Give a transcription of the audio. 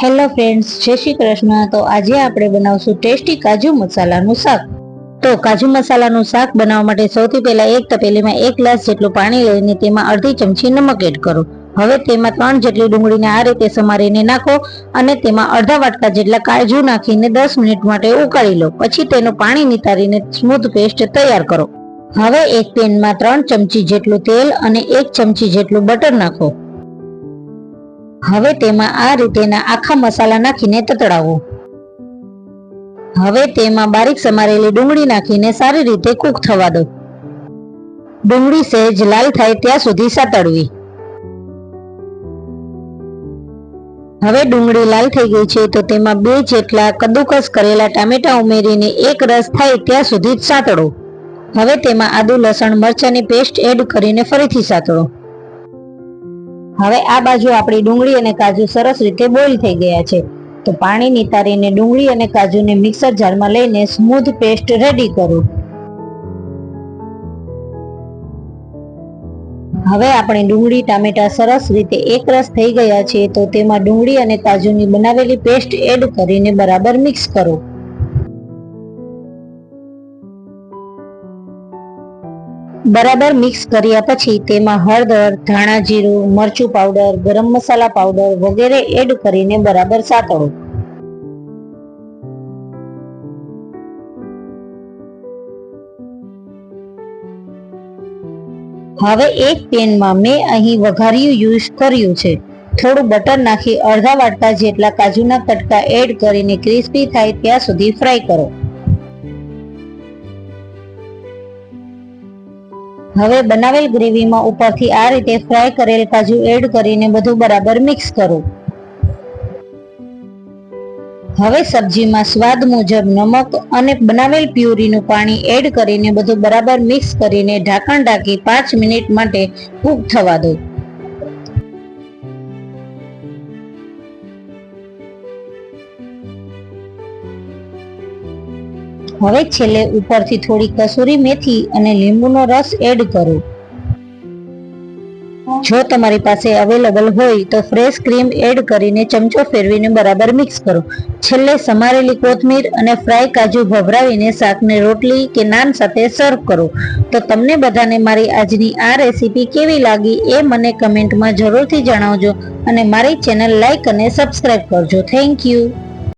Hello friends, જય શ્રી કૃષ્ણ। તો આજે આપણે બનાવશું ટેસ્ટી કાજુ મસાલાનું શાક। તો કાજુ મસાલાનું શાક બનાવવા માટે સૌથી પહેલા એક તપેલીમાં 1 ગ્લાસ જેટલું પાણી લઈને તેમાં અડધી ચમચી નમક એડ કરો। હવે તેમાં 3 જેટલી ડુંગળીને આ રીતે સમારીને નાખો અને તેમાં અડધા વાટકા જેટલા કાજુ નાખીને 10 મિનિટ માટે ઉકાળી લો। પછી તેનું પાણી નિતારીને સ્મૂથ પેસ્ટ તૈયાર કરો। હવે એક પેનમાં 3 ચમચી જેટલું તેલ અને 1 ચમચી જેટલું બટર નાખો। હવે તેમાં આ રીતેના આખા મસાલા નાખીને તતડાવો। હવે તેમાં બારીક સમારેલી ડુંગળી નાખીને સારી રીતે કૂક થવા દો। ડુંગળી સહેજ લાલ થાય ત્યાં સુધી સાતળવી। હવે ડુંગળી લાલ થઈ ગઈ છે તો તેમાં 2 જેટલા કદ્દુકસ કરેલા ટામેટા ઉમેરીને એક રસ થાય ત્યાં સુધી સાતળો। હવે તેમાં આદુ લસણ મરચાંની પેસ્ટ એડ કરીને ફરીથી સાતળો। હવે આ બાજુ આપણી ડુંગળી અને કાજુ સરસ રીતે બોઇલ થઈ ગયા છે તો પાણી નિતારીને ડુંગળી અને કાજુને મિક્સર જારમાં લઈને સ્મૂથ પેસ્ટ રેડી કરો। હવે આપણી ડુંગળી ટામેટા સરસ રીતે એકરસ થઈ ગયા છે તો તેમાં ડુંગળી અને કાજુની બનાવેલી પેસ્ટ એડ કરીને બરાબર મિક્સ કરો। બરાબર મિક્સ કર્યા પછી તેમાં હળદર, ધાણા જીરું, મરચું પાવડર, ગરમ મસાલા પાવડર વગેરે એડ કરીને બરાબર સાતળો। હવે એક પેનમાં મેં અહીં વઘારિયું યુઝ કર્યું છે। થોડું બટર નાખી અડધા વાટકા જેટલા કાજુના કટકા એડ કરીને ક્રિસ્પી થાય ત્યાં સુધી ફ્રાય કરો। હવે બનાવેલ ગ્રેવીમાં ઉપરથી આ રીતે ફ્રાય કરેલ કાજુ એડ કરીને બધું બરાબર મિક્સ કરો। હવે સબ્જીમાં સ્વાદ મુજબ નમક અને બનાવેલ પ્યુરીનું પાણી એડ કરીને બધું બરાબર મિક્સ કરીને ઢાંકણ ઢાંકી 5 મિનિટ માટે કૂક થવા દો। હવે છેલ્લે ઉપરથી થોડી કસૂરી મેથી અને લીંબુનો રસ એડ કરો। જો તમારી પાસે અવેલેબલ હોય તો ફ્રેશ ક્રીમ એડ કરીને ચમચો ફેરવીને બરાબર મિક્સ કરો। છેલ્લે સમારેલી કોથમીર અને ફ્રાય કાજુ ભભરાવીને શાકને રોટલી કે નાન સાથે સર્વ કરો। તો તમને બધાને મારી આજની આ રેસીપી કેવી લાગી એ મને કમેન્ટમાં જરૂરથી જણાવજો અને મારી ચેનલ લાઈક અને સબસ્ક્રાઈબ કરજો। Thank you.